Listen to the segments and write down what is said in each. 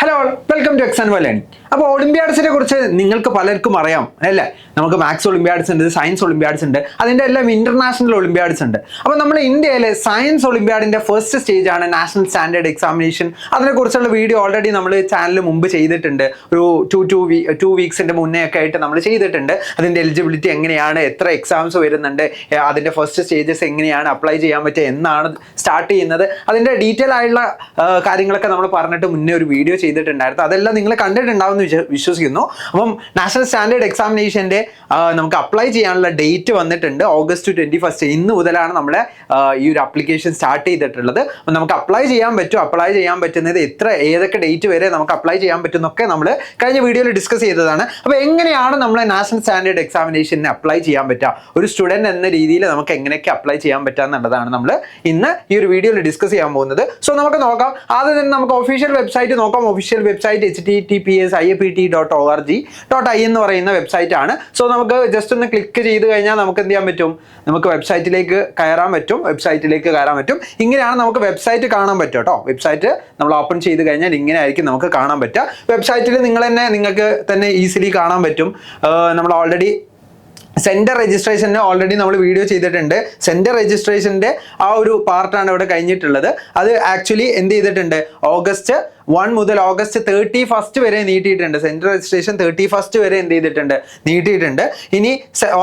Hello welcome to X and Y learning. അപ്പോൾ ഒളിമ്പ്യാഡ്സിനെ കുറിച്ച് നിങ്ങൾക്ക് പലർക്കും അറിയാം അല്ലേ? നമുക്ക് മാത്സ് ഒളിമ്പ്യാഡ്സ് ഉണ്ട്, സയൻസ് ഒളിമ്പ്യാഡ്സ് ഉണ്ട്, അതിൻ്റെ എല്ലാം ഇന്റർനാഷണൽ ഒളിമ്പ്യാഡ്സ് ഉണ്ട്. അപ്പോൾ നമ്മൾ ഇന്ത്യയിലെ സയൻസ് ഒളിമ്പ്യാഡിന്റെ ഫസ്റ്റ് സ്റ്റേജ് ആണ് നാഷണൽ സ്റ്റാൻഡേർഡ് എക്സാമിനേഷൻ. അതിനെക്കുറിച്ചുള്ള വീഡിയോ ഓൾറെഡി നമ്മൾ ചാനലിൽ മുമ്പ് ചെയ്തിട്ടുണ്ട്. ഒരു ടു വീക്സിന്റെ മുന്നേ ഒക്കെ ആയിട്ട് നമ്മൾ ചെയ്തിട്ടുണ്ട്. അതിൻ്റെ എലിജിബിലിറ്റി എങ്ങനെയാണ്, എത്ര എക്സാംസ് വരുന്നുണ്ട്, അതിൻ്റെ ഫസ്റ്റ് സ്റ്റേജസ് എങ്ങനെയാണ് അപ്ലൈ ചെയ്യാൻ പറ്റുക, എന്നാണ് സ്റ്റാർട്ട് ചെയ്യുന്നത്, അതിൻ്റെ ഡീറ്റെയിൽ ആയിട്ടുള്ള കാര്യങ്ങളൊക്കെ നമ്മൾ പറഞ്ഞിട്ട് മുന്നേ ഒരു വീഡിയോ ചെയ്തിട്ടുണ്ടായിരുന്നു. അതെല്ലാം നിങ്ങൾ കണ്ടിട്ടുണ്ടാവും വിശ്വസിക്കുന്നു. അപ്പം നാഷണൽ സ്റ്റാൻഡേർഡ് എക്സാമിനേഷന്റെ നമുക്ക് അപ്ലൈ ചെയ്യാനുള്ള ഡേറ്റ് വന്നിട്ടുണ്ട് August 21. ഇന്ന് മുതലാണ് നമ്മളെ ഈ ഒരു ആപ്ലിക്കേഷൻ സ്റ്റാർട്ട് ചെയ്തിട്ടുള്ളത്. നമുക്ക് അപ്ലൈ ചെയ്യാൻ പറ്റും. അപ്ലൈ ചെയ്യാൻ പറ്റുന്നത് ഏതൊക്കെ ഡേറ്റ് വരെ നമുക്ക് അപ്ലൈ ചെയ്യാൻ പറ്റുന്നൊക്കെ നമ്മൾ കഴിഞ്ഞ വീഡിയോയിൽ ഡിസ്കസ് ചെയ്തതാണ്. അപ്പോൾ എങ്ങനെയാണ് നമ്മൾ നാഷണൽ സ്റ്റാൻഡേർഡ് എക്സാമിനേഷന് അപ്ലൈ ചെയ്യാൻ പറ്റുക, ഒരു സ്റ്റുഡൻറ് എന്ന രീതിയിൽ നമുക്ക് എങ്ങനെയൊക്കെ അപ്ലൈ ചെയ്യാൻ പറ്റുക എന്നുള്ളതാണ് നമ്മൾ ഇന്ന് ഈ ഒരു വീഡിയോയിൽ ഡിസ്കസ് ചെയ്യാൻ പോകുന്നത്. സോ നമുക്ക് നോക്കാം. ആദ്യം തന്നെ നമുക്ക് ഒഫീഷ്യൽ വെബ്സൈറ്റ് നോക്കാം. ഒഫീഷ്യൽ വെബ്സൈറ്റ് https://iapt.org.in എന്ന് പറയുന്ന വെബ്സൈറ്റ് ആണ്. സോ നമുക്ക് ജസ്റ്റ് ഒന്ന് ക്ലിക്ക് ചെയ്ത് കഴിഞ്ഞാൽ നമുക്ക് എന്ത് ചെയ്യാൻ പറ്റും, നമുക്ക് വെബ്സൈറ്റിലേക്ക് കയറാൻ പറ്റും. ഇങ്ങനെയാണ് നമുക്ക് വെബ്സൈറ്റ് കാണാൻ പറ്റും കേട്ടോ. വെബ്സൈറ്റ് നമ്മൾ ഓപ്പൺ ചെയ്ത് കഴിഞ്ഞാൽ ഇങ്ങനെ ആയിരിക്കും നമുക്ക് കാണാൻ പറ്റുക. വെബ്സൈറ്റിൽ നിങ്ങൾക്ക് തന്നെ ഈസിലി കാണാൻ പറ്റും. നമ്മൾ ഓൾറെഡി സെൻറ്റർ രജിസ്ട്രേഷന് ഓൾറെഡി നമ്മൾ വീഡിയോ ചെയ്തിട്ടുണ്ട്. സെൻറ്റർ രജിസ്ട്രേഷൻ്റെ ആ ഒരു പാർട്ടാണ് ഇവിടെ കഴിഞ്ഞിട്ടുള്ളത്. അത് ആക്ച്വലി എന്ത് ചെയ്തിട്ടുണ്ട്, August 1 മുതൽ August 31 വരെ നീട്ടിയിട്ടുണ്ട്. സെൻട്രൽ രജിസ്ട്രേഷൻ 31 വരെ എന്ത് ചെയ്തിട്ടുണ്ട്, നീട്ടിയിട്ടുണ്ട്. ഇനി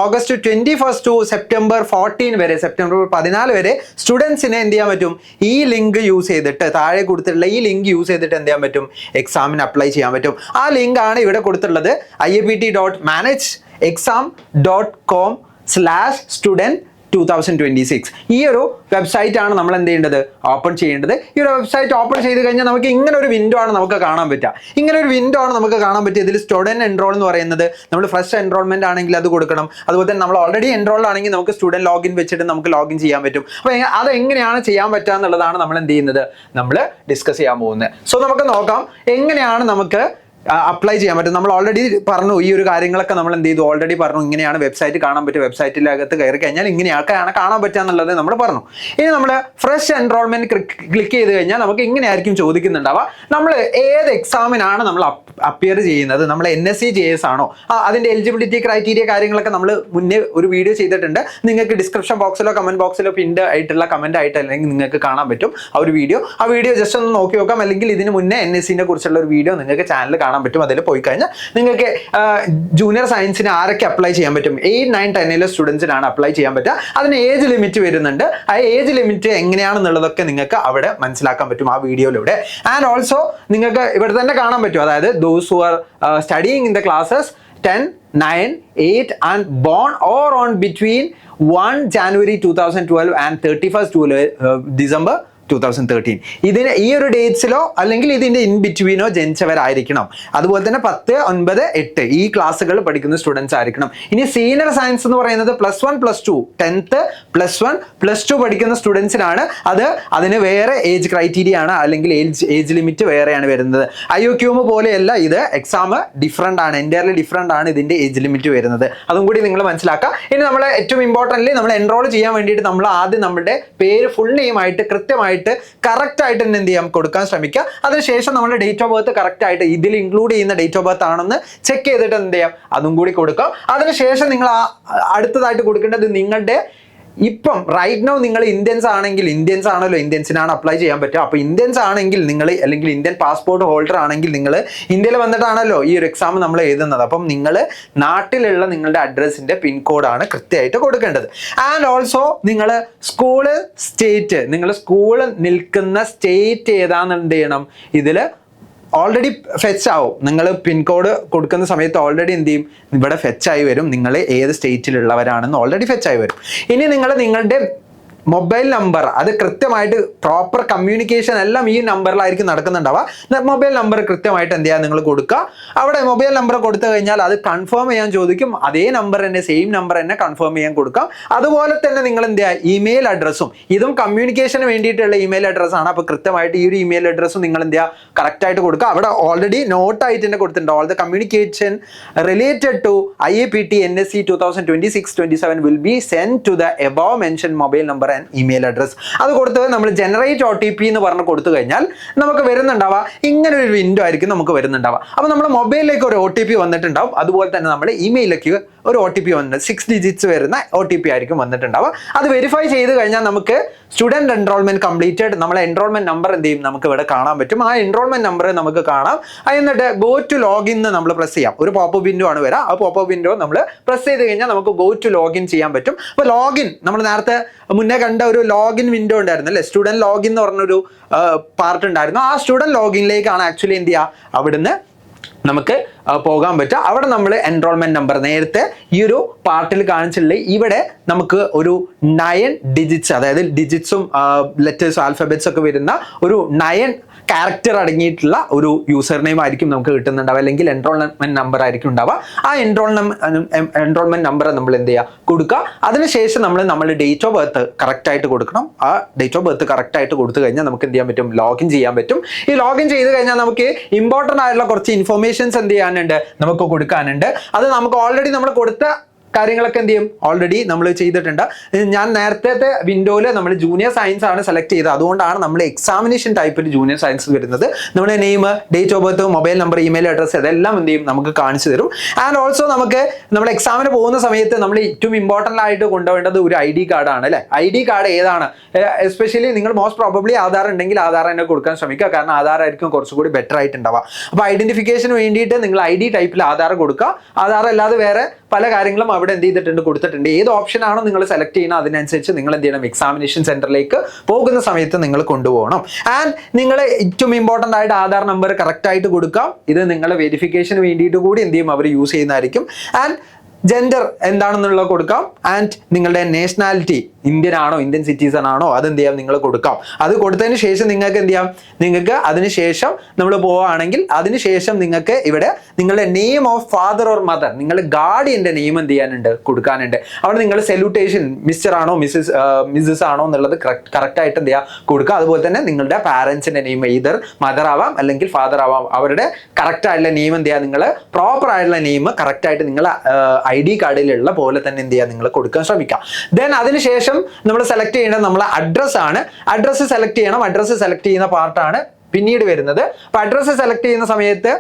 August 21 ടു September 14 വരെ, സെപ്റ്റംബർ 14 വരെ സ്റ്റുഡൻസിനെ എന്ത് ചെയ്യാൻ പറ്റും, ഈ ലിങ്ക് യൂസ് ചെയ്തിട്ട്, താഴെ കൊടുത്തിട്ടുള്ള ഈ ലിങ്ക് യൂസ് ചെയ്തിട്ട് എന്ത് ചെയ്യാൻ പറ്റും, എക്സാമിന് അപ്ലൈ ചെയ്യാൻ പറ്റും. ആ ലിങ്ക് ആണ് ഇവിടെ കൊടുത്തിട്ടുള്ളത്. iapt.manage.exam.com/student 2026. ഈ ഒരു വെബ്സൈറ്റ് ആണ് നമ്മൾ എന്ത് ചെയ്യേണ്ടത്, ഓപ്പൺ ചെയ്യേണ്ടത്. ഈ ഒരു വെബ്സൈറ്റ് ഓപ്പൺ ചെയ്ത് കഴിഞ്ഞാൽ നമുക്ക് ഇങ്ങനെ ഒരു വിൻഡോ ആണ് നമുക്ക് കാണാൻ പറ്റുക. ഇതിൽ സ്റ്റുഡൻറ് എൻറോൾ എന്ന് പറയുന്നത്, നമ്മൾ ഫസ്റ്റ് എൻറോൾമെന്റ് ആണെങ്കിൽ അത് കൊടുക്കണം. അതുപോലെ തന്നെ നമ്മൾ ഓൾറെഡി എൻറോൾഡ് ആണെങ്കിൽ നമുക്ക് സ്റ്റുഡൻറ് ലോഗിൻ വെച്ചിട്ട് നമുക്ക് ലോഗിൻ ചെയ്യാൻ പറ്റും. അപ്പോൾ അത് എങ്ങനെയാണ് ചെയ്യാൻ പറ്റുക എന്നുള്ളതാണ് നമ്മൾ എന്ത് ചെയ്യുന്നത്, നമ്മൾ ഡിസ്കസ് ചെയ്യാൻ പോകുന്നത്. സോ നമുക്ക് നോക്കാം എങ്ങനെയാണ് നമുക്ക് അപ്ലൈ ചെയ്യാൻ പറ്റും. നമ്മൾ ഓൾറെഡി പറഞ്ഞു, ഈ ഒരു കാര്യങ്ങളൊക്കെ നമ്മൾ എന്ത് ചെയ്തു, ഓൾറെഡി പറഞ്ഞു ഇങ്ങനെയാണ് വെബ്സൈറ്റ് കാണാൻ പറ്റും. വെബ്സൈറ്റിനകത്ത് കയറി കഴിഞ്ഞാൽ ഇങ്ങനെയൊക്കെയാണ് കാണാൻ പറ്റുക എന്നുള്ളത് നമ്മൾ പറഞ്ഞു. ഇനി നമ്മൾ ഫ്രഷ് എൻറോൾമെന്റ് ക്ലിക്ക് ചെയ്ത് കഴിഞ്ഞാൽ നമുക്ക് ഇങ്ങനെയായിരിക്കും ചോദിക്കുന്നുണ്ടാവുക, നമ്മൾ ഏത് എക്സാമിനാണ് നമ്മൾ അപ്പിയർ ചെയ്യുന്നത്, നമ്മൾ NSC JS ആണോ, അതിന്റെ എലിജിബിലിറ്റി ക്രൈറ്റീരിയ കാര്യങ്ങളൊക്കെ നമ്മൾ മുന്നേ ഒരു വീഡിയോ ചെയ്തിട്ടുണ്ട്. നിങ്ങൾക്ക് ഡിസ്ക്രിപ്ഷൻ ബോക്സിലോ കമന്റ് ബോക്സിലോ പിൻഡ് ആയിട്ടുള്ള കമന്റ് ആയിട്ട് അല്ലെങ്കിൽ നിങ്ങൾക്ക് കാണാൻ പറ്റും ആ വീഡിയോ ജസ്റ്റ് ഒന്ന് നോക്കി നോക്കാം. അല്ലെങ്കിൽ ഇതിന് മുന്നേ NSCനെ കുറിച്ചുള്ള ഒരു വീഡിയോ നിങ്ങൾക്ക് ചാനൽ കാണാൻ പറ്റും. അതിൽ പോയി കഴിഞ്ഞാൽ നിങ്ങൾക്ക് ജൂനിയർ സയൻസിന് ആരൊക്കെ അപ്ലൈ ചെയ്യാൻ പറ്റും, 8, 9, 10 സ്റ്റുഡൻസിനാണ് അപ്ലൈ ചെയ്യാൻ പറ്റുക. അതിന് ഏജ് ലിമിറ്റ് വരുന്നുണ്ട്. ആ ഏജ് ലിമിറ്റ് എങ്ങനെയാണെന്നുള്ളതൊക്കെ നിങ്ങൾക്ക് അവിടെ മനസ്സിലാക്കാൻ പറ്റും ആ വീഡിയോയിലൂടെ. ആൻഡ് ഓൾസോ നിങ്ങൾക്ക് ഇവിടെ തന്നെ കാണാൻ പറ്റും, അതായത് those who are studying in the classes 10, 9, 8 and born or on between 1 January 2012 and 31st December 2013. ഇതിന് ഈ ഒരു ഡേറ്റ്സിലോ അല്ലെങ്കിൽ ഇതിന്റെ ഇൻ ബിറ്റ്വീനോ ജനിച്ചവരായിരിക്കണം. അതുപോലെ തന്നെ 10, 9, 8 ഈ ക്ലാസ്സുകൾ പഠിക്കുന്ന സ്റ്റുഡൻസ് ആയിരിക്കണം. ഇനി സീനിയർ സയൻസ് എന്ന് പറയുന്നത് +1, +2, 10th +1, +2 പഠിക്കുന്ന സ്റ്റുഡൻസിനാണ്. അതിന് വേറെ ഏജ് ക്രൈറ്റീരിയ ആണ്, അല്ലെങ്കിൽ ഏജ് ലിമിറ്റ് വേറെയാണ് വരുന്നത്. IOQM പോലെയല്ല, ഇത് എക്സാം ഡിഫറെന്റ് ആണ്, എൻറ്റയർലി ഡിഫറെന്റ് ആണ് ഇതിന്റെ ഏജ് ലിമിറ്റ് വരുന്നത്. അതും കൂടി നിങ്ങൾ മനസ്സിലാക്കുക. ഇനി നമ്മൾ ഏറ്റവും ഇമ്പോർട്ടൻ്റ്ലി നമ്മൾ എൻറോൾ ചെയ്യാൻ വേണ്ടിയിട്ട് നമ്മൾ ആദ്യം നമ്മുടെ പേര് ഫുൾ നെയിം ആയിട്ട് കൃത്യമായിട്ട് കറക്റ്റ് ആയിട്ട് തന്നെ എന്ത് ചെയ്യാം, കൊടുക്കാൻ ശ്രമിക്കുക. അതിനുശേഷം നമ്മുടെ ഡേറ്റ് ഓഫ് ബർത്ത് കറക്റ്റ് ആയിട്ട് ഇതിൽ ഇൻക്ലൂഡ് ചെയ്യുന്ന ഡേറ്റ് ഓഫ് ബർത്ത് ആണെന്ന് ചെക്ക് ചെയ്തിട്ട് എന്ത് ചെയ്യാം, അതും കൂടി കൊടുക്കാം. അതിനുശേഷം നിങ്ങൾ അടുത്തതായിട്ട് കൊടുക്കേണ്ടത് നിങ്ങളുടെ ഇപ്പം റൈറ്റ് നൗ നിങ്ങൾ ഇന്ത്യൻസ് ആണല്ലോ, ഇന്ത്യൻസിനാണ് അപ്ലൈ ചെയ്യാൻ പറ്റുക. അപ്പോൾ ഇന്ത്യൻസ് ആണെങ്കിൽ നിങ്ങൾ, അല്ലെങ്കിൽ ഇന്ത്യൻ പാസ്പോർട്ട് ഹോൾഡർ ആണെങ്കിൽ നിങ്ങൾ ഇന്ത്യയിൽ വന്നിട്ടാണല്ലോ ഈ ഒരു എക്സാം നമ്മൾ എഴുതുന്നത്. അപ്പം നിങ്ങൾ നാട്ടിലുള്ള നിങ്ങളുടെ അഡ്രസ്സിന്റെ പിൻകോഡാണ് കൃത്യമായിട്ട് കൊടുക്കേണ്ടത്. ആൻഡ് ഓൾസോ നിങ്ങൾ സ്കൂള് നിൽക്കുന്ന സ്റ്റേറ്റ് ഏതാണെന്ന് എന്ത് ചെയ്യണം, ഇതിൽ ഓൾറെഡി ഫെച്ച് ആവും. നിങ്ങൾ പിൻകോഡ് കൊടുക്കുന്ന സമയത്ത് ഓൾറെഡി എന്ത് ചെയ്യും, ഇവിടെ ഫെച്ചായി വരും, നിങ്ങൾ ഏത് സ്റ്റേറ്റിലുള്ളവരാണെന്ന് ഓൾറെഡി ഫെച്ചായി വരും. ഇനി നിങ്ങൾ നിങ്ങളുടെ മൊബൈൽ നമ്പർ, അത് കൃത്യമായിട്ട് പ്രോപ്പർ കമ്മ്യൂണിക്കേഷൻ എല്ലാം ഈ നമ്പറിലായിരിക്കും നടക്കുന്നുണ്ടാവുക. മൊബൈൽ നമ്പർ കൃത്യമായിട്ട് എന്ത് ചെയ്യുക, നിങ്ങൾ കൊടുക്കുക. അവിടെ മൊബൈൽ നമ്പർ കൊടുത്തു കഴിഞ്ഞാൽ അത് കൺഫേം ചെയ്യാൻ ചോദിക്കും. അതേ നമ്പർ തന്നെ, സെയിം നമ്പർ തന്നെ കൺഫേം ചെയ്യാൻ കൊടുക്കാം. അതുപോലെ തന്നെ നിങ്ങൾ എന്ത് ചെയ്യുക, ഇമെയിൽ അഡ്രസ്സും, ഇതും കമ്മ്യൂണിക്കേഷന് വേണ്ടിയിട്ടുള്ള ഇമെയിൽ അഡ്രസ്സാണ്. അപ്പോൾ കൃത്യമായിട്ട് ഈ ഒരു ഇമെയിൽ അഡ്രസ്സും നിങ്ങൾ എന്ത് ചെയ്യുക, കറക്റ്റായിട്ട് കൊടുക്കുക. അവിടെ ഓൾറെഡി നോട്ടായിട്ട് തന്നെ കൊടുത്തിട്ടുണ്ട്. All the communication related to IAPT NSC 2026-27 will be sent to the above mentioned mobile number and email address. അത് കൊടുത്ത് നമ്മൾ ജനറേറ്റ് OTP എന്ന് പറഞ്ഞ് കൊടുത്തു കഴിഞ്ഞാൽ നമുക്ക് വരുന്നുണ്ടാവുക ഇങ്ങനെ ഒരു വിൻഡോ ആയിരിക്കും നമുക്ക് വരുന്നുണ്ടാവുക. അപ്പോൾ നമ്മുടെ മൊബൈലിലേക്ക് ഒരു OTP വന്നിട്ടുണ്ടാവും, അതുപോലെ തന്നെ നമ്മുടെ ഇമെയിലേക്ക് ഒരു OTP വന്നിട്ടുണ്ട്, 6 digits വരുന്ന OTP ആയിരിക്കും വന്നിട്ടുണ്ടാവുക. അത് വെരിഫൈ ചെയ്ത് കഴിഞ്ഞാൽ നമുക്ക് സ്റ്റുഡൻറ് എൻറോൾമെന്റ് കംപ്ലീറ്റഡ്, നമ്മളെ എൻറോൾമെന്റ് നമ്പർ എന്ത് ചെയ്യും നമുക്ക് ഇവിടെ കാണാൻ പറ്റും. ആ എൻറോൾമെന്റ് നമ്പർ നമുക്ക് കാണാം. എന്നിട്ട് ഗോ ടു ലോഗിൻ നമ്മൾ പ്രസ് ചെയ്യാം. ഒരു പോപ്പ് വിൻഡോ ആണ് വരിക. ആ പോപ്പ് വിൻഡോ നമ്മൾ പ്രസ് ചെയ്ത് കഴിഞ്ഞാൽ നമുക്ക് ഗോ ടു ലോഗിൻ ചെയ്യാൻ പറ്റും. അപ്പോൾ ലോഗിൻ നമ്മൾ നേരത്തെ മുന്നേ കണ്ട ഒരു ലോഗിൻ വിൻഡോ ഉണ്ടായിരുന്നു അല്ലേ, സ്റ്റുഡൻറ് ലോഗിൻ എന്ന് പറഞ്ഞൊരു പാർട്ട് ഉണ്ടായിരുന്നു. ആ സ്റ്റുഡൻറ് ലോഗിനിലേക്കാണ് ആക്ച്വലി എന്ത് ചെയ്യുക അവിടുന്ന് നമുക്ക് പോകാൻ പറ്റുക. അവിടെ നമ്മൾ എൻറോൾമെന്റ് നമ്പർ നേരത്തെ ഈ ഒരു പാർട്ടിൽ കാണിച്ചിട്ടുള്ള ഇവിടെ നമുക്ക് ഒരു 9 digits, അതായത് ഡിജിറ്റ്സും ലെറ്റേഴ്സും ആൽഫബറ്റ്സ് ഒക്കെ വരുന്ന ഒരു 9 ക്യാരക്ടർ അടങ്ങിയിട്ടുള്ള ഒരു യൂസർ നെയിം ആയിരിക്കും നമുക്ക് കിട്ടുന്നുണ്ടാവുക, അല്ലെങ്കിൽ എൻറോൾമെന്റ് നമ്പർ ആയിരിക്കും ഉണ്ടാവുക. ആ എൻറോൾമെന്റ് നമ്പർ നമ്മൾ എന്ത് ചെയ്യുക കൊടുക്കുക. അതിനുശേഷം നമ്മൾ ഡേറ്റ് ഓഫ് ബർത്ത് കറക്റ്റ് ആയിട്ട് കൊടുക്കണം. ആ ഡേറ്റ് ഓഫ് ബർത്ത് കറക്റ്റ് ആയിട്ട് കൊടുത്തു കഴിഞ്ഞാൽ നമുക്ക് എന്ത് ചെയ്യാൻ പറ്റും, ലോഗിൻ ചെയ്യാൻ പറ്റും. ഈ ലോഗിൻ ചെയ്ത് കഴിഞ്ഞാൽ നമുക്ക് ഇമ്പോർട്ടൻ്റ് ആയിട്ടുള്ള കുറച്ച് ഇൻഫോർമേഷൻസ് എന്ത് ചെയ്യാനുണ്ട് നമുക്ക് കൊടുക്കാനുണ്ട്. അത് നമുക്ക് ഓൾറെഡി നമ്മൾ കൊടുത്ത കാര്യങ്ങളൊക്കെ എന്ത് ചെയ്യും ഓൾറെഡി നമ്മൾ ചെയ്തിട്ടുണ്ട്. ഞാൻ നേരത്തെ വിൻഡോയിൽ നമ്മൾ ജൂനിയർ സയൻസ് ആണ് സെലക്ട് ചെയ്തത്, അതുകൊണ്ടാണ് നമ്മൾ എക്സാമിനേഷൻ ടൈപ്പിൽ ജൂനിയർ സയൻസ് വരുന്നത്. നമ്മുടെ name, date of birth, mobile number, email address ഇതെല്ലാം എന്ത് ചെയ്യും നമുക്ക് കാണിച്ചു തരും. ആൻഡ് ഓൾസോ നമുക്ക് നമ്മൾ എക്സാമിന് പോകുന്ന സമയത്ത് നമ്മൾ ഏറ്റവും ഇമ്പോർട്ടൻ്റ് ആയിട്ട് കൊണ്ടുപോകേണ്ടത് ഒരു ID കാർഡാണ് അല്ലേ. ID കാർഡ് ഏതാണ്, എസ്പെഷ്യലി നിങ്ങൾ മോസ്റ്റ് പ്രോബബ്ലി ആധാർ ഉണ്ടെങ്കിൽ ആധാർ തന്നെ കൊടുക്കാൻ ശ്രമിക്കുക, കാരണം ആധാർ ആയിരിക്കും കുറച്ചുകൂടി ബെറ്റർ ആയിട്ടുണ്ടാവുക. അപ്പോൾ ഐഡന്റിഫിക്കേഷന് വേണ്ടിയിട്ട് നിങ്ങൾ ID ടൈപ്പിൽ ആധാർ കൊടുക്കുക. ആധാർ അല്ലാതെ വേറെ പല കാര്യങ്ങളും അവിടെ എന്ത് ചെയ്തിട്ടുണ്ട് കൊടുത്തിട്ടുണ്ട്. ഏത് ഓപ്ഷൻ ആണോ നിങ്ങൾ സെലക്ട് ചെയ്യുന്നത് അതിനനുസരിച്ച് നിങ്ങൾ എന്ത് ചെയ്യണം, എക്സാമിനേഷൻ സെന്ററിലേക്ക് പോകുന്ന സമയത്ത് നിങ്ങൾ കൊണ്ടുപോകണം. ആൻഡ് നിങ്ങൾ ഏറ്റവും ഇമ്പോർട്ടൻ്റ് ആയിട്ട് ആധാർ നമ്പർ കറക്റ്റ് ആയിട്ട് കൊടുക്കാം. ഇത് നിങ്ങളുടെ വെരിഫിക്കേഷന് വേണ്ടിയിട്ട് കൂടി എന്ത് ചെയ്യും അവർ യൂസ് ചെയ്യുന്നതായിരിക്കും. ആൻഡ് ജെൻഡർ എന്താണെന്നുള്ളത് കൊടുക്കാം. ആൻഡ് നിങ്ങളുടെ നാഷണാലിറ്റി ഇന്ത്യൻ ആണോ, ഇന്ത്യൻ സിറ്റിസൺ ആണോ, അതെന്ത് ചെയ്യാം നിങ്ങൾ കൊടുക്കാം. അത് കൊടുത്തതിന് ശേഷം നിങ്ങൾക്ക് എന്ത് ചെയ്യാം, നിങ്ങൾക്ക് അതിനുശേഷം നമ്മൾ പോവുകയാണെങ്കിൽ അതിനുശേഷം നിങ്ങൾക്ക് ഇവിടെ നിങ്ങളുടെ name of father or mother, നിങ്ങളുടെ ഗാർഡിയന്റെ നെയിം എന്ത് ചെയ്യാനുണ്ട് കൊടുക്കാനുണ്ട്. അവിടെ നിങ്ങൾ സല്യൂട്ടേഷൻ മിസ്റ്റർ ആണോ മിസ്സസ് ആണോ എന്നുള്ളത് കറക്റ്റ് ആയിട്ട് എന്ത് ചെയ്യുക കൊടുക്കുക. അതുപോലെ തന്നെ നിങ്ങളുടെ പാരൻസിന്റെ നെയിം ഈതർ മദർ ആവാം അല്ലെങ്കിൽ ഫാദർ ആവാം, അവരുടെ കറക്റ്റ് ആയിട്ടുള്ള നെയിം എന്ത് ചെയ്യുക, നിങ്ങൾ പ്രോപ്പർ ആയിട്ടുള്ള നെയിം കറക്റ്റ് ആയിട്ട് നിങ്ങൾ ID കാർഡിലുള്ള പോലെ തന്നെ എന്ത് ചെയ്യുക നിങ്ങൾ കൊടുക്കാൻ ശ്രമിക്കാം. ദെൻ അതിനുശേഷം നമ്മൾ സെലക്ട് ചെയ്യേണ്ടത് നമ്മളെ അഡ്രസ് ആണ്. അഡ്രസ്സ് സെലക്ട് ചെയ്യണം. അഡ്രസ്സ് സെലക്ട് ചെയ്യുന്ന പാർട്ടാണ് പിന്നീട് വരുന്നത്. അപ്പൊ അഡ്രസ്സ് സെലക്ട് ചെയ്യുന്ന സമയത്ത്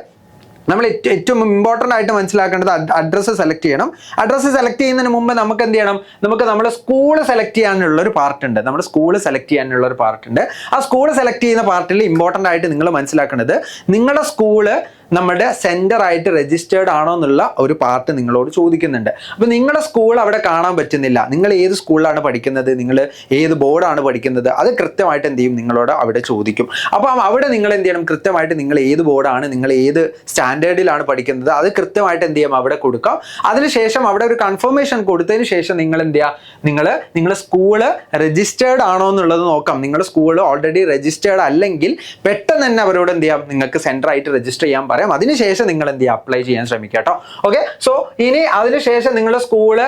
നമ്മൾ ഏറ്റവും ഇമ്പോർട്ടൻ്റ് ആയിട്ട് മനസ്സിലാക്കേണ്ടത് അഡ്രസ്സ് സെലക്ട് ചെയ്യണം. അഡ്രസ്സ് സെലക്ട് ചെയ്യുന്നതിന് മുമ്പ് നമുക്ക് എന്ത് ചെയ്യണം, നമുക്ക് നമ്മുടെ സ്കൂൾ സെലക്ട് ചെയ്യാനുള്ള ഒരു പാർട്ടുണ്ട്. നമ്മുടെ സ്കൂൾ സെലക്ട് ചെയ്യാനുള്ള ഒരു പാർട്ടുണ്ട്. ആ സ്കൂൾ സെലക്ട് ചെയ്യുന്ന പാർട്ടിൽ ഇമ്പോർട്ടൻ്റ് ആയിട്ട് നിങ്ങൾ മനസ്സിലാക്കേണ്ടത് നിങ്ങളുടെ സ്കൂള് നമ്മുടെ സെന്റർ ആയിട്ട് രജിസ്റ്റേർഡ് ആണോ എന്നുള്ള ഒരു പാർട്ട് നിങ്ങളോട് ചോദിക്കുന്നുണ്ട്. അപ്പോൾ നിങ്ങളുടെ സ്കൂൾ അവിടെ കാണാൻ പറ്റുന്നില്ല, നിങ്ങൾ ഏത് സ്കൂളിലാണ് പഠിക്കുന്നത്, നിങ്ങൾ ഏത് ബോർഡാണ് പഠിക്കുന്നത്, അത് കൃത്യമായിട്ട് എന്ത് ചെയ്യും നിങ്ങളോട് അവിടെ ചോദിക്കും. അപ്പോൾ അവിടെ നിങ്ങൾ എന്ത് ചെയ്യണം, കൃത്യമായിട്ട് നിങ്ങൾ ഏത് ബോർഡാണ്, നിങ്ങൾ ഏത് സ്റ്റാൻഡേർഡിലാണ് പഠിക്കുന്നത്, അത് കൃത്യമായിട്ട് എന്ത് ചെയ്യും അവിടെ കൊടുക്കാം. അതിനുശേഷം അവിടെ ഒരു കൺഫർമേഷൻ കൊടുത്തതിന് ശേഷം നിങ്ങൾ എന്ത് ചെയ്യുക, നിങ്ങളുടെ സ്കൂള് രജിസ്റ്റേർഡ് ആണോ എന്നുള്ളത് നോക്കാം. നിങ്ങളുടെ സ്കൂൾ ഓൾറെഡി രജിസ്റ്റേർഡ് അല്ലെങ്കിൽ പെട്ടെന്ന് തന്നെ അവരോട് എന്ത് ചെയ്യാം, നിങ്ങൾക്ക് സെന്റർ ആയിട്ട് രജിസ്റ്റർ ചെയ്യാൻ പറയാം. അതിനുശേഷം നിങ്ങൾ എന്ത് ചെയ്യുക അപ്ലൈ ചെയ്യാൻ ശ്രമിക്കുക കേട്ടോ. ഓക്കെ, സോ ഇനി അതിനുശേഷം നിങ്ങളുടെ സ്കൂള്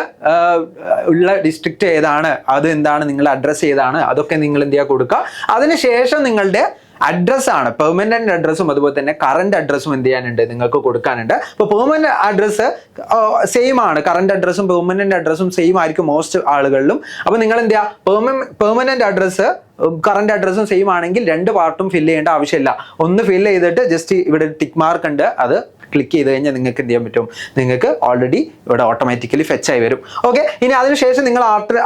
ഉള്ള ഡിസ്ട്രിക്ട് ഏതാണ്, അത് എന്താണ്, നിങ്ങളുടെ അഡ്രസ്സ് ഏതാണ്, അതൊക്കെ നിങ്ങൾ എന്ത് ചെയ്യുക കൊടുക്കുക. അതിനുശേഷം നിങ്ങളുടെ അഡ്രസ്സാണ് പെർമനന്റ് അഡ്രസ്സും അതുപോലെ തന്നെ കറന്റ് അഡ്രസ്സും എന്ത് ചെയ്യാനുണ്ട് നിങ്ങൾക്ക് കൊടുക്കാനുണ്ട്. അപ്പോൾ പെർമനന്റ് അഡ്രസ്സ് സെയിം ആണ്, കറന്റ് അഡ്രസ്സും പെർമനന്റ് അഡ്രസ്സും സെയിം ആയിരിക്കും മോസ്റ്റ് ആളുകളിലും. അപ്പോൾ നിങ്ങൾ എന്ത് ചെയ്യുക, പെർമനന്റ് അഡ്രസ്സ് കറന്റ് അഡ്രസ്സും സെയിം ആണെങ്കിൽ 2 പാർട്ടും ഫില്ല് ചെയ്യേണ്ട ആവശ്യമില്ല. ഒന്ന് ഫില്ല് ചെയ്തിട്ട് ജസ്റ്റ് ഇവിടെ ടിക്ക് മാർക്ക് ഉണ്ട്, അത് ക്ലിക്ക് ചെയ്ത് കഴിഞ്ഞാൽ നിങ്ങൾക്ക് എന്ത് ചെയ്യാൻ പറ്റും, നിങ്ങൾക്ക് ഓൾറെഡി ഇവിടെ ഓട്ടോമാറ്റിക്കലി ഫെച്ച് ആയി വരും. ഓക്കെ, ഇനി അതിനുശേഷം നിങ്ങൾ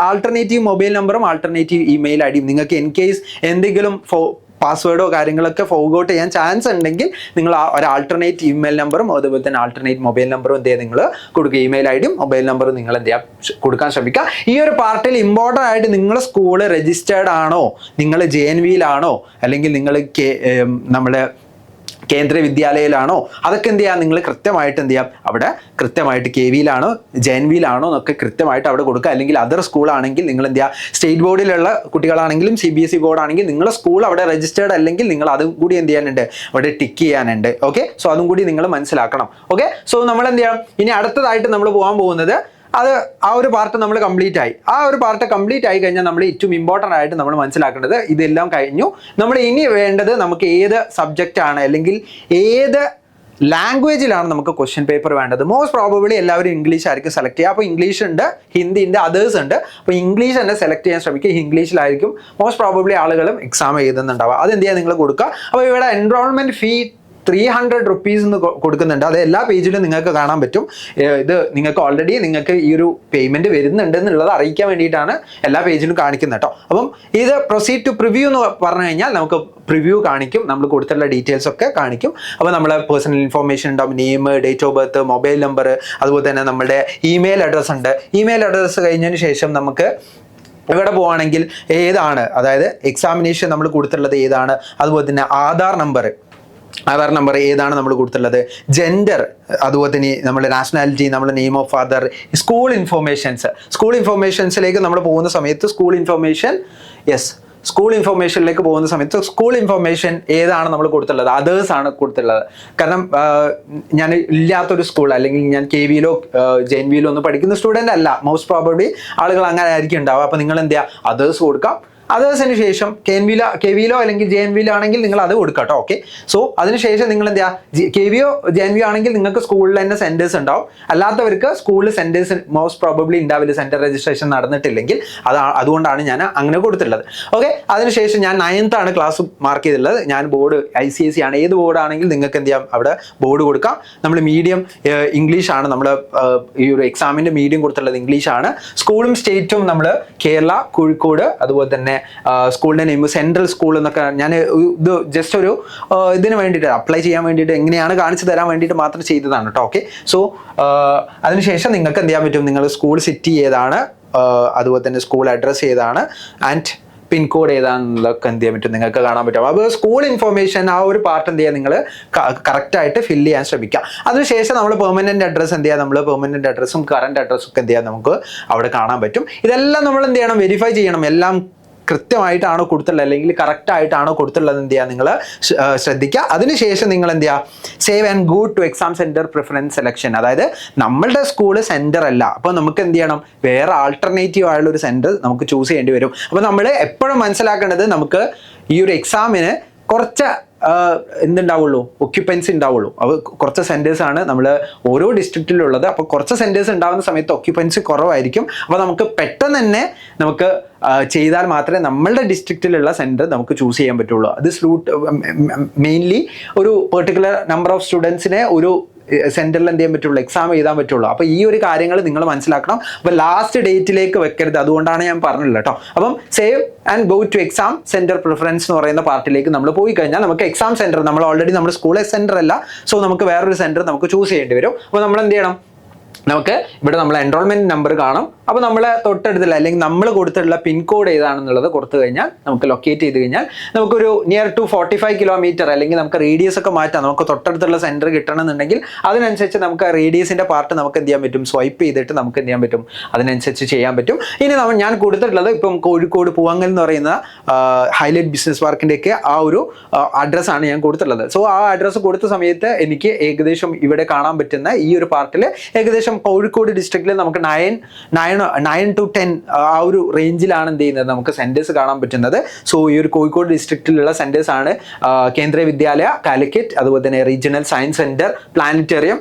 ആൾട്ടർനേറ്റീവ് മൊബൈൽ നമ്പറും ആൾട്ടർനേറ്റീവ് ഇമെയിൽ ഐഡിയും നിങ്ങൾക്ക് ഇൻ കേസ് എന്തെങ്കിലും പാസ്വേഡോ കാര്യങ്ങളൊക്കെ ഫോർഗോട്ട് ചെയ്യാൻ ചാൻസ് ഉണ്ടെങ്കിൽ നിങ്ങൾ ഒരു ആൾട്ടർനേറ്റ് ഇമെയിൽ നമ്പറും അതുപോലെ തന്നെ ആൾട്ടർനേറ്റ് മൊബൈൽ നമ്പറും എന്ത് ചെയ്യുക നിങ്ങൾ കൊടുക്കുക. ഇമെയിൽ ഐഡിയും മൊബൈൽ നമ്പറും നിങ്ങൾ എന്ത് ചെയ്യുക കൊടുക്കാൻ ശ്രമിക്കുക. ഈ ഒരു പാർട്ടിൽ ഇമ്പോർട്ടൻ്റ് ആയിട്ട് നിങ്ങളുടെ സ്കൂള് രജിസ്റ്റേർഡ് ആണോ, നിങ്ങൾ JNVയിലാണോ അല്ലെങ്കിൽ നിങ്ങൾ നമ്മുടെ കേന്ദ്ര വിദ്യാലയയിലാണോ, അതൊക്കെ എന്ത് ചെയ്യാം നിങ്ങൾ കൃത്യമായിട്ട് എന്ത് ചെയ്യാം അവിടെ കൃത്യമായിട്ട് KVയിലാണോ JNVയിലാണോ എന്നൊക്കെ കൃത്യമായിട്ട് അവിടെ കൊടുക്കുക. അല്ലെങ്കിൽ അതർ സ്കൂളാണെങ്കിൽ നിങ്ങൾ എന്ത് ചെയ്യുക, സ്റ്റേറ്റ് ബോർഡിലുള്ള കുട്ടികളാണെങ്കിലും CBSE ബോർഡാണെങ്കിൽ നിങ്ങളുടെ സ്കൂൾ അവിടെ രജിസ്റ്റേർഡ് അല്ലെങ്കിൽ നിങ്ങൾ അതും കൂടി എന്ത് ചെയ്യാനുണ്ട് അവിടെ ടിക്ക് ചെയ്യാനുണ്ട്. ഓക്കെ, സോ അതും കൂടി നിങ്ങൾ മനസ്സിലാക്കണം. ഓക്കെ, സോ നമ്മൾ എന്ത് ചെയ്യാം, ഇനി അടുത്തതായിട്ട് നമ്മൾ പോകാൻ പോകുന്നത് അത് ആ ഒരു പാർട്ട് നമ്മൾ കംപ്ലീറ്റ് ആയി. ആ ഒരു പാർട്ട് കംപ്ലീറ്റ് ആയി കഴിഞ്ഞാൽ നമ്മൾ ഏറ്റവും ഇമ്പോർട്ടൻ്റ് ആയിട്ട് നമ്മൾ മനസ്സിലാക്കേണ്ടത് ഇതെല്ലാം കഴിഞ്ഞു. നമ്മൾ ഇനി വേണ്ടത് നമുക്ക് ഏത് സബ്ജക്റ്റ് ആണ് അല്ലെങ്കിൽ ഏത് ലാംഗ്വേജിലാണ് നമുക്ക് ക്വസ്റ്റ്യൻ പേപ്പർ വേണ്ടത്. മോസ്റ്റ് പ്രോബബിളി എല്ലാവരും ഇംഗ്ലീഷ് ആയിരിക്കും സെലക്ട് ചെയ്യുക. അപ്പോൾ ഇംഗ്ലീഷ് ഉണ്ട്, ഹിന്ദി ഉണ്ട്, അതേഴ്സ് ഉണ്ട്. അപ്പോൾ ഇംഗ്ലീഷ് തന്നെ സെലക്ട് ചെയ്യാൻ ശ്രമിക്കുക. ഇംഗ്ലീഷിലായിരിക്കും മോസ്റ്റ് പ്രോബബിളി ആളുകളും എക്സാം എഴുതുന്നുണ്ടാവുക. അതെന്ത് ചെയ്യാൻ നിങ്ങൾ കൊടുക്കുക. അപ്പോൾ ഇവിടെ എൻറോൾമെൻറ്റ് ഫീ 300 rupees എന്ന് കൊടുക്കുന്നുണ്ട്. അത് എല്ലാ പേജിലും നിങ്ങൾക്ക് കാണാൻ പറ്റും. ഇത് നിങ്ങൾക്ക് ഓൾറെഡി നിങ്ങൾക്ക് ഈ ഒരു പേയ്മെന്റ് വരുന്നുണ്ട് എന്നുള്ളത് അറിയിക്കാൻ വേണ്ടിയിട്ടാണ് എല്ലാ പേജിലും കാണിക്കുന്നത് കേട്ടോ. അപ്പം ഇത് പ്രൊസീഡ് ടു പ്രിവ്യൂ എന്ന് പറഞ്ഞു കഴിഞ്ഞാൽ നമുക്ക് പ്രിവ്യൂ കാണിക്കും, നമ്മൾ കൊടുത്തിട്ടുള്ള ഡീറ്റെയിൽസ് ഒക്കെ കാണിക്കും. അപ്പോൾ നമ്മളെ പേഴ്സണൽ ഇൻഫോർമേഷൻ ഉണ്ടാവും, name, date of birth, mobile number, അതുപോലെ തന്നെ നമ്മുടെ ഇമെയിൽ അഡ്രസ്സ് ഉണ്ട്. ഇമെയിൽ അഡ്രസ്സ് കഴിഞ്ഞതിന് ശേഷം നമുക്ക് ഇവിടെ പോവുകയാണെങ്കിൽ ഏതാണ്, അതായത് എക്സാമിനേഷൻ നമ്മൾ കൊടുത്തിട്ടുള്ളത് ഏതാണ്, അതുപോലെ തന്നെ ആധാർ നമ്പർ ഏതാണ് നമ്മൾ കൊടുത്തിട്ടുള്ളത്, ജെൻഡർ, അതുപോലെ തന്നെ നമ്മുടെ നാഷണാലിറ്റി, നമ്മുടെ നെയിം ഓഫ് ഫാദർ, സ്കൂൾ ഇൻഫോർമേഷൻസിലേക്ക് നമ്മൾ പോകുന്ന സമയത്ത് സ്കൂൾ ഇൻഫോർമേഷനിലേക്ക് പോകുന്ന സമയത്ത് സ്കൂൾ ഇൻഫോർമേഷൻ ഏതാണ് നമ്മൾ കൊടുത്തിട്ടുള്ളത്, അതേഴ്സ് ആണ് കൊടുത്തിട്ടുള്ളത്. കാരണം ഞാൻ ഇല്ലാത്തൊരു സ്കൂൾ, അല്ലെങ്കിൽ ഞാൻ KVയിലോ JNVയിലോ ഒന്നും പഠിക്കുന്ന സ്റ്റുഡൻ്റ് അല്ല, മോസ്റ്റ് പ്രോബബ്ലി ആളുകൾ അങ്ങനെ ആയിരിക്കും ഉണ്ടാവുക. അപ്പോൾ നിങ്ങൾ എന്ത് ചെയ്യുക, അതേഴ്സ് കൊടുക്കാം. അതേഴ്സിന് ശേഷം KVയിലോ അല്ലെങ്കിൽ JNVയിലോ ആണെങ്കിൽ നിങ്ങൾ അത് കൊടുക്കുക കേട്ടോ. ഓക്കെ, സോ അതിനുശേഷം നിങ്ങൾ എന്ത് ചെയ്യുക, KVയോ JNVയോ ആണെങ്കിൽ നിങ്ങൾക്ക് സ്കൂളിൽ തന്നെ സെൻറ്റേഴ്സ് ഉണ്ടാവും. അല്ലാത്തവർക്ക് സ്കൂളിൽ സെൻറ്റേഴ്സ് മോസ്റ്റ് പ്രോബബ്ലി ഉണ്ടാവില്ല, സെൻറ്റർ രജിസ്ട്രേഷൻ നടന്നിട്ടില്ലെങ്കിൽ. അതുകൊണ്ടാണ് ഞാൻ അങ്ങനെ കൊടുത്തിട്ടുള്ളത്. ഓക്കെ, അതിനുശേഷം ഞാൻ 9th ആണ് ക്ലാസ് മാർക്ക് ചെയ്തിട്ടുള്ളത്. ഞാൻ ബോർഡ് ICSE ആണ്. ഏത് ബോർഡാണെങ്കിൽ നിങ്ങൾക്ക് എന്ത് ചെയ്യാം, അവിടെ ബോർഡ് കൊടുക്കാം. നമ്മൾ മീഡിയം ഇംഗ്ലീഷാണ്, നമ്മൾ ഈ ഒരു എക്സാമിൻ്റെ മീഡിയം കൊടുത്തിട്ടുള്ളത് ഇംഗ്ലീഷാണ്. സ്കൂളും സ്റ്റേറ്റും നമ്മൾ കേരള, കോഴിക്കോട്, അതുപോലെ തന്നെ സ്കൂളിൻ്റെ നെയിം സെൻട്രൽ സ്കൂൾ എന്നൊക്കെ. ഞാൻ ഇത് ജസ്റ്റ് ഒരു ഇതിന് വേണ്ടിയിട്ട് അപ്ലൈ ചെയ്യാൻ വേണ്ടിയിട്ട് എങ്ങനെയാണ് കാണിച്ചു തരാൻ വേണ്ടിയിട്ട് മാത്രം ചെയ്തതാണ് കേട്ടോ. ഓക്കെ, സോ അതിനുശേഷം നിങ്ങൾക്ക് എന്ത് ചെയ്യാൻ പറ്റും, നിങ്ങൾ സ്കൂൾ സിറ്റി ഏതാണ്, അതുപോലെ തന്നെ സ്കൂൾ അഡ്രസ്സ് ഏതാണ്, ആൻഡ് പിൻകോഡ് ഏതാണെന്നൊക്കെ എന്ത് ചെയ്യാൻ പറ്റും, നിങ്ങൾക്ക് കാണാൻ പറ്റും. അപ്പോൾ സ്കൂൾ ഇൻഫോർമേഷൻ ആ ഒരു പാർട്ട് എന്ത് ചെയ്യുക, നിങ്ങൾ കറക്റ്റായിട്ട് ഫില്ല് ചെയ്യാൻ ശ്രമിക്കുക. അതിനുശേഷം നമ്മൾ പെർമനൻറ്റ് അഡ്രസ്സ് എന്ത് ചെയ്യുക, നമ്മൾ പെർമനൻറ്റ് അഡ്രസ്സും കറണ്ട് അഡ്രസ്സും ഒക്കെ എന്ത് ചെയ്യാം, നമുക്ക് അവിടെ കാണാൻ പറ്റും. ഇതെല്ലാം നമ്മൾ എന്ത് ചെയ്യണം, വെരിഫൈ ചെയ്യണം. എല്ലാം കൃത്യമായിട്ടാണോ കൊടുത്തുള്ളത് അല്ലെങ്കിൽ കറക്റ്റായിട്ടാണോ കൊടുത്തുള്ളത് എന്ത് ചെയ്യുക, നിങ്ങൾ ശ്രദ്ധിക്കുക. അതിനുശേഷം നിങ്ങൾ എന്ത് ചെയ്യുക, save and go two exam centre preference selection. അതായത് നമ്മളുടെ സ്കൂള് സെൻറ്റർ അല്ല, അപ്പോൾ നമുക്ക് എന്ത് ചെയ്യണം, വേറെ ആൾട്ടർനേറ്റീവ് ആയുള്ള ഒരു സെൻറ്റർ നമുക്ക് ചൂസ് ചെയ്യേണ്ടി വരും. അപ്പോൾ നമ്മൾ എപ്പോഴും മനസ്സിലാക്കേണ്ടത്, നമുക്ക് ഈ ഒരു എക്സാമിന് കുറച്ച് എന്തുണ്ടാവുള്ളൂ, ഒക്യുപ്പൻസി ഉണ്ടാവുള്ളൂ. അപ്പോൾ കുറച്ച് സെൻറ്റേഴ്സാണ് നമ്മൾ ഓരോ ഡിസ്ട്രിക്റ്റിലുള്ളത്. അപ്പോൾ കുറച്ച് സെൻറ്റേഴ്സ് ഉണ്ടാകുന്ന സമയത്ത് ഒക്യുപ്പൻസി കുറവായിരിക്കും. അപ്പോൾ നമുക്ക് പെട്ടെന്ന് തന്നെ നമുക്ക് ചെയ്താൽ മാത്രമേ നമ്മളുടെ ഡിസ്ട്രിക്റ്റിലുള്ള സെൻറ്റർ നമുക്ക് ചൂസ് ചെയ്യാൻ പറ്റുള്ളൂ. അത് മെയിൻലി ഒരു പെർട്ടിക്കുലർ നമ്പർ ഓഫ് സ്റ്റുഡൻസിനെ ഒരു സെൻറ്ററിൽ എന്ത് ചെയ്യാൻ പറ്റുള്ളൂ, എക്സാം എഴുതാൻ പറ്റുള്ളൂ. അപ്പോൾ ഈ ഒരു കാര്യങ്ങൾ നിങ്ങൾ മനസ്സിലാക്കണം. അപ്പോൾ ലാസ്റ്റ് ഡേറ്റിലേക്ക് വെക്കരുത്, അതുകൊണ്ടാണ് ഞാൻ പറഞ്ഞില്ല കേട്ടോ. അപ്പം save and go two exam centre preference എന്ന് പറയുന്ന പാർട്ടിലേക്ക് നമ്മൾ പോയി കഴിഞ്ഞാൽ നമുക്ക് എക്സാം സെൻറ്റർ, നമ്മൾ ഓൾറെഡി നമ്മുടെ സ്കൂളിലെ സെൻറ്റർ അല്ല, സോ നമുക്ക് വേറൊരു സെൻറ്റർ നമുക്ക് ചൂസ് ചെയ്യേണ്ടി വരും. അപ്പോൾ നമ്മൾ എന്ത് ചെയ്യണം, നമുക്ക് ഇവിടെ നമ്മളെ എൻറോൾമെൻറ്റ് നമ്പർ കാണും. അപ്പോൾ നമ്മൾ തൊട്ടടുത്തില്ല അല്ലെങ്കിൽ നമ്മൾ കൊടുത്തിട്ടുള്ള പിൻകോഡ് ഏതാണെന്നുള്ളത് കൊടുത്തു കഴിഞ്ഞാൽ നമുക്ക് ലൊക്കേറ്റ് ചെയ്ത് കഴിഞ്ഞാൽ നമുക്കൊരു നിയർ ടു 45 കിലോമീറ്റർ അല്ലെങ്കിൽ നമുക്ക് റേഡിയസ് ഒക്കെ മാറ്റാം. നമുക്ക് തൊട്ടടുത്തുള്ള സെൻറ്റർ കിട്ടണമെന്നുണ്ടെങ്കിൽ അതിനനുസരിച്ച് നമുക്ക് റേഡിയസിൻ്റെ പാർട്ട് നമുക്ക് എന്ത് ചെയ്യാൻ പറ്റും, സ്വൈപ്പ് ചെയ്തിട്ട് നമുക്ക് എന്ത് ചെയ്യാൻ പറ്റും, അതിനനുസരിച്ച് ചെയ്യാൻ പറ്റും. ഇനി ഞാൻ കൊടുത്തിട്ടുള്ളത് ഇപ്പം കോഴിക്കോട് പൂവങ്ങൽ എന്ന് പറയുന്ന ഹൈലൈറ്റ് ബിസിനസ് പാർക്കിൻ്റെയൊക്കെ ആ ഒരു അഡ്രസ്സാണ് ഞാൻ കൊടുത്തിട്ടുള്ളത്. സോ ആ അഡ്രസ്സ് കൊടുത്ത സമയത്ത് എനിക്ക് ഏകദേശം ഇവിടെ കാണാൻ പറ്റുന്ന ഈ ഒരു പാർട്ടിൽ ഏകദേശം കോഴിക്കോട് ഡിസ്ട്രിക്റ്റിൽ നമുക്ക് 9 to 10 ആ ഒരു റേഞ്ചിലാണ് എന്ത് ചെയ്യുന്നത്, നമുക്ക് സെൻറ്റേഴ്സ് കാണാൻ പറ്റുന്നത്. സോ ഈ ഒരു കോഴിക്കോട് ഡിസ്ട്രിക്റ്റിലുള്ള സെൻറ്റേഴ്സ് ആണ് കേന്ദ്രീയ വിദ്യാലയ കാലിക്കറ്റ്, അതുപോലെ തന്നെ regional science centre, planetarium,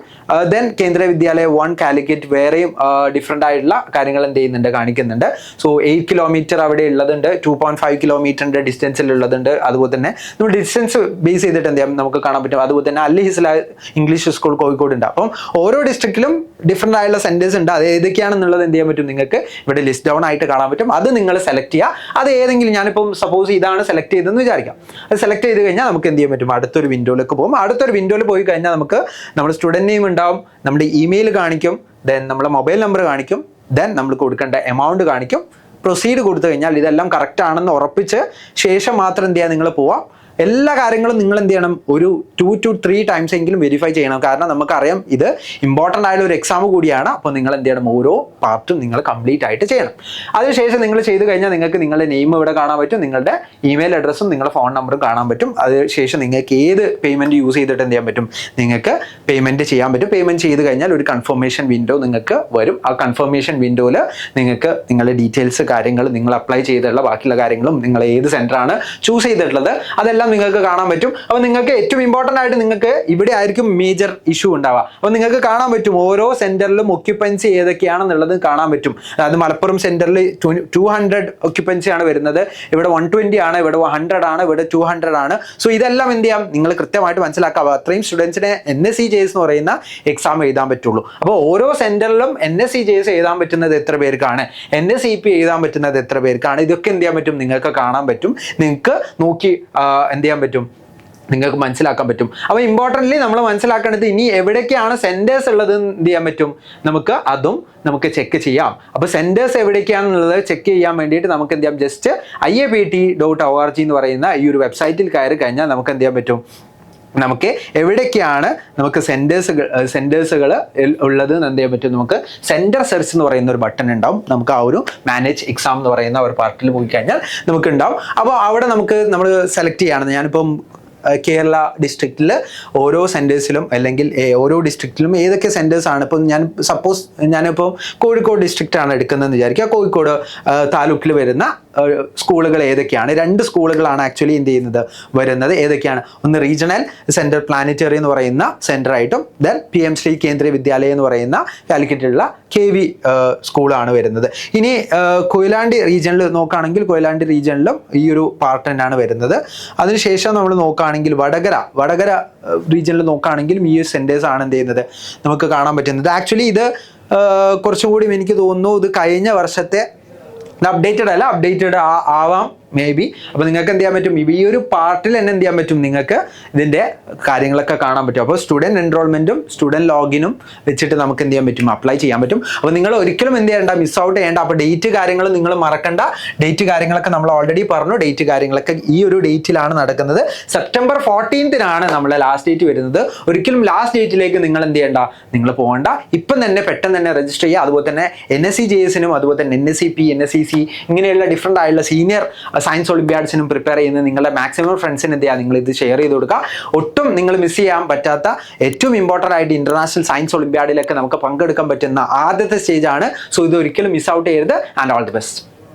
then Kendriya Vidyalaya 1 Calicut. വേറെയും ഡിഫറെൻ്റ് ആയിട്ടുള്ള കാര്യങ്ങൾ എന്ത് ചെയ്യുന്നുണ്ട്, കാണിക്കുന്നുണ്ട്. സോ 8 കിലോമീറ്റർ അവിടെ ഉള്ളതുണ്ട്, 2.5 കിലോമീറ്ററിൻ്റെ ഡിസ്റ്റൻസിലുള്ളതുണ്ട്. അതുപോലെ തന്നെ നമ്മൾ ഡിസ്റ്റൻസ് ബേസ് ചെയ്തിട്ട് എന്ത് ചെയ്യാം നമുക്ക് കാണാൻ പറ്റും. അതുപോലെ തന്നെ അൽ ഹിസ്ല ഇംഗ്ലീഷ് സ്കൂൾ കോഴിക്കോട് ഉണ്ട്. അപ്പം ഓരോ ഡിസ്ട്രിക്റ്റിലും ഡിഫറെൻ്റ് ആയിട്ടുള്ള സെൻറ്റേഴ്സ് ഉണ്ട്. അത് ഏതൊക്കെയാണെന്നുള്ളത് എന്ത് ചെയ്യാൻ പറ്റും, നിങ്ങൾക്ക് ഇവിടെ ലിസ്റ്റ് ഡൗൺ ആയിട്ട് കാണാൻ പറ്റും. അത് നിങ്ങൾ സെലക്ട് ചെയ്യുക. അത് ഏതെങ്കിലും, ഞാനിപ്പം സപ്പോസ് ഇതാണ് സെലക്ട് ചെയ്തതെന്ന് വിചാരിക്കാം. അത് സെലക്ട് ചെയ്ത് കഴിഞ്ഞാൽ നമുക്ക് എന്ത് ചെയ്യാൻ പറ്റും, അടുത്തൊരു വിൻഡോയിലേക്ക് പോകും. അടുത്തൊരു വിൻഡോയിൽ പോയി കഴിഞ്ഞാൽ നമുക്ക് നമ്മുടെ സ്റ്റുഡൻറ്റ് നെയിം ഉണ്ടാവും, നമ്മുടെ ഇമെയിൽ കാണിക്കും, ദെൻ നമ്മളെ മൊബൈൽ നമ്പർ കാണിക്കും, ദെൻ നമ്മൾ കൊടുക്കേണ്ട എമൗണ്ട് കാണിക്കും. പ്രൊസീഡ് കൊടുത്തു കഴിഞ്ഞാൽ ഇതെല്ലാം കറക്റ്റ് ആണെന്ന് ഉറപ്പിച്ച് ശേഷം മാത്രം എന്ത് ചെയ്യുക, നിങ്ങൾ പോവാം. എല്ലാ കാര്യങ്ങളും നിങ്ങൾ എന്ത് ചെയ്യണം, ഒരു 2 to 3 ടൈംസ് എങ്കിലും വെരിഫൈ ചെയ്യണം. കാരണം നമുക്കറിയാം ഇത് ഇമ്പോർട്ടൻ്റ് ആയുള്ള ഒരു എക്സാം കൂടിയാണ്. അപ്പോൾ നിങ്ങൾ എന്ത് ചെയ്യണം, ഓരോ പാർട്ടും നിങ്ങൾ കംപ്ലീറ്റ് ആയിട്ട് ചെയ്യണം. അതിനുശേഷം നിങ്ങൾ ചെയ്ത് കഴിഞ്ഞാൽ നിങ്ങൾക്ക് നിങ്ങളുടെ നെയിം ഇവിടെ കാണാൻ പറ്റും, നിങ്ങളുടെ ഇമെയിൽ അഡ്രസ്സും നിങ്ങളുടെ ഫോൺ നമ്പറും കാണാൻ പറ്റും. അതിനുശേഷം നിങ്ങൾക്ക് ഏത് പേയ്മെൻറ്റ് യൂസ് ചെയ്തിട്ട് എന്ത് ചെയ്യാൻ പറ്റും, നിങ്ങൾക്ക് പേയ്മെൻറ്റ് ചെയ്യാൻ പറ്റും. പേയ്മെൻറ്റ് ചെയ്ത് കഴിഞ്ഞാൽ ഒരു കൺഫർമേഷൻ വിൻഡോ നിങ്ങൾക്ക് വരും. ആ കൺഫർമേഷൻ വിൻഡോയിൽ നിങ്ങൾക്ക് നിങ്ങളുടെ ഡീറ്റെയിൽസ്, കാര്യങ്ങൾ, നിങ്ങൾ അപ്ലൈ ചെയ്തിട്ടുള്ള ബാക്കിയുള്ള കാര്യങ്ങളും, നിങ്ങൾ ഏത് സെൻറ്ററാണ് ചൂസ് ചെയ്തിട്ടുള്ളത്, അതെല്ലാം ഇതെല്ലാം നിങ്ങൾക്ക് കാണാൻ പറ്റും. അപ്പോൾ നിങ്ങൾക്ക് ഏറ്റവും ഇമ്പോർട്ടൻ്റ് ആയിട്ട് നിങ്ങൾക്ക് ഇവിടെ ആയിരിക്കും മേജർ ഇഷ്യൂ ഉണ്ടാവുക. അപ്പോൾ നിങ്ങൾക്ക് കാണാൻ പറ്റും ഓരോ സെന്ററിലും ഒക്യുപ്പൻസി ഏതൊക്കെയാണെന്നുള്ളത് കാണാൻ പറ്റും. അതായത് മലപ്പുറം സെന്ററിൽ 200 ഒക്യുപ്പൻസി ആണ് വരുന്നത്, ഇവിടെ 120 ആണ്, ഇവിടെ 100 ആണ്, ഇവിടെ 200 ആണ്. സോ ഇതെല്ലാം എന്ത് ചെയ്യാം, നിങ്ങൾ കൃത്യമായിട്ട് മനസ്സിലാക്കുക. അത്രയും സ്റ്റുഡൻസിനെ NSE-JS എന്ന് പറയുന്ന എക്സാം എഴുതാൻ പറ്റുള്ളൂ. അപ്പോൾ ഓരോ സെന്ററിലും NSE-JS എഴുതാൻ പറ്റുന്നത് എത്ര പേർക്കാണ്, NSEP എഴുതാൻ പറ്റുന്നത് എത്ര പേർക്കാണ്, ഇതൊക്കെ എന്ത് ചെയ്യാൻ പറ്റും, നിങ്ങൾക്ക് കാണാൻ പറ്റും. നിങ്ങൾക്ക് നോക്കി എന്ത് ചെയ്യാൻ പറ്റും, നിങ്ങൾക്ക് മനസ്സിലാക്കാൻ പറ്റും. അപ്പോൾ ഇമ്പോർട്ടൻ്റ്ലി നമ്മൾ മനസ്സിലാക്കേണ്ടത് ഇനി എവിടേക്കാണ് സെന്റേഴ്സ് ഉള്ളത് എന്ത് ചെയ്യാൻ പറ്റും, നമുക്ക് അതും നമുക്ക് ചെക്ക് ചെയ്യാം. അപ്പോൾ സെന്റേഴ്സ് എവിടേക്കാണെന്നുള്ളത് ചെക്ക് ചെയ്യാൻ വേണ്ടിയിട്ട് നമുക്ക് എന്ത് ചെയ്യാം, ജസ്റ്റ് IAPT.org എന്ന് പറയുന്ന ഈ ഒരു വെബ്സൈറ്റിൽ കയറി കഴിഞ്ഞാൽ നമുക്ക് എന്ത് ചെയ്യാൻ പറ്റും, നമുക്ക് എവിടേക്കാണ് നമുക്ക് സെന്റേഴ്സുകൾ ഉള്ളത് എന്ത് ചെയ്യാൻ പറ്റും, നമുക്ക് സെന്റർ സെർച്ച് എന്ന് പറയുന്ന ഒരു ബട്ടൺ ഉണ്ടാവും. നമുക്ക് ആ ഒരു മാനേജ് എക്സാം എന്ന് പറയുന്ന ഒരു പാർട്ടിൽ പോയി കഴിഞ്ഞാൽ നമുക്ക് ഉണ്ടാവും. അപ്പോൾ അവിടെ നമ്മൾ സെലക്ട് ചെയ്യുകയാണെന്ന്, ഞാനിപ്പം കേരള ഡിസ്ട്രിക്റ്റിൽ ഓരോ സെൻറ്റേഴ്സിലും അല്ലെങ്കിൽ ഓരോ ഡിസ്ട്രിക്റ്റിലും ഏതൊക്കെ സെൻറ്റേഴ്സ് ആണ്, ഇപ്പം ഞാനിപ്പോൾ കോഴിക്കോട് ഡിസ്ട്രിക്റ്റ് ആണ് എടുക്കുന്നതെന്ന് വിചാരിക്കുക. കോഴിക്കോട് താലൂക്കിൽ വരുന്ന സ്കൂളുകൾ ഏതൊക്കെയാണ്, 2 സ്കൂളുകളാണ് ആക്ച്വലി എന്ത് ചെയ്യുന്നത് വരുന്നത്. ഏതൊക്കെയാണ്, ഒന്ന് റീജിയണൽ സെൻറ്റർ പ്ലാനറ്ററി എന്ന് പറയുന്ന സെൻറ്ററായിട്ടും ദെൻ PM ശ്രീ കേന്ദ്രീയ വിദ്യാലയ എന്ന് പറയുന്ന കാലിക്കറ്റിലുള്ള KV സ്കൂളാണ് വരുന്നത്. ഇനി കൊയിലാണ്ടി റീജിയണിൽ നോക്കുകയാണെങ്കിൽ കൊയിലാണ്ടി റീജിയണിലും ഈ ഒരു പാർട്ട് തന്നെയാണ് വരുന്നത്. അതിനുശേഷം നമ്മൾ നോക്കുകയാണെങ്കിൽ വടകര റീജിയണിൽ നോക്കുകയാണെങ്കിലും ഈ സെൻറ്റേഴ്സ് ആണ് എന്ത് ചെയ്യുന്നത് നമുക്ക് കാണാൻ പറ്റുന്നത്. ആക്ച്വലി ഇത് കുറച്ചും കൂടി എനിക്ക് തോന്നുന്നു ഇത് കഴിഞ്ഞ വർഷത്തെ അപ്ഡേറ്റഡ് ആവാം മേ ബി. അപ്പോൾ നിങ്ങൾക്ക് എന്ത് ചെയ്യാൻ പറ്റും, ഈ ഒരു പാർട്ടിൽ തന്നെ എന്ത് ചെയ്യാൻ പറ്റും, നിങ്ങൾക്ക് ഇതിൻ്റെ കാര്യങ്ങളൊക്കെ കാണാൻ പറ്റും. അപ്പോൾ സ്റ്റുഡൻറ് എൻറോൾമെൻറ്റും സ്റ്റുഡൻറ് ലോഗിനും വെച്ചിട്ട് നമുക്ക് എന്ത് ചെയ്യാൻ പറ്റും, അപ്ലൈ ചെയ്യാൻ പറ്റും. അപ്പോൾ നിങ്ങൾ ഒരിക്കലും എന്ത് ചെയ്യേണ്ട, മിസ് ഔട്ട് ചെയ്യേണ്ട. അപ്പോൾ ഡേറ്റ് കാര്യങ്ങൾ നിങ്ങൾ മറക്കണ്ട. ഡേറ്റ് കാര്യങ്ങളൊക്കെ നമ്മൾ ഓൾറെഡി പറഞ്ഞു. ഡേറ്റ് കാര്യങ്ങളൊക്കെ ഈ ഒരു ഡേറ്റിലാണ് നടക്കുന്നത്. സെപ്റ്റംബർ 14th നമ്മളെ ലാസ്റ്റ് ഡേറ്റ് വരുന്നത്. ഒരിക്കലും ലാസ്റ്റ് ഡേറ്റിലേക്ക് നിങ്ങൾ എന്ത് ചെയ്യേണ്ട, നിങ്ങൾ പോകണ്ട. ഇപ്പം തന്നെ പെട്ടെന്ന് തന്നെ രജിസ്റ്റർ ചെയ്യുക. അതുപോലെ തന്നെ NSE-JS-നും അതുപോലെ തന്നെ NSEP, NSEC ഇങ്ങനെയുള്ള ഡിഫറെൻ്റ് ആയിട്ടുള്ള സീനിയർ സയൻസ് ഒളിമ്പ്യാഡ്സിനും പ്രിപ്പയർ ചെയ്യുന്ന നിങ്ങളുടെ മാക്സിമം ഫ്രണ്ട്സിന് എന്ത് ചെയ്യുക, നിങ്ങൾ ഇത് ഷെയർ ചെയ്ത് കൊടുക്കുക. ഒട്ടും നിങ്ങൾ മിസ് ചെയ്യാൻ പറ്റാത്ത ഏറ്റവും ഇമ്പോർട്ടൻ്റ് ആയിട്ട് ഇന്റർനാഷണൽ സയൻസ് ഒളിമ്പ്യാഡിലൊക്കെ നമുക്ക് പങ്കെടുക്കാൻ പറ്റുന്ന ആദ്യത്തെ സ്റ്റേജാണ്. സോ ഇത് ഒരിക്കലും മിസ് ഔട്ട് ചെയ്യരുത്. And all the best.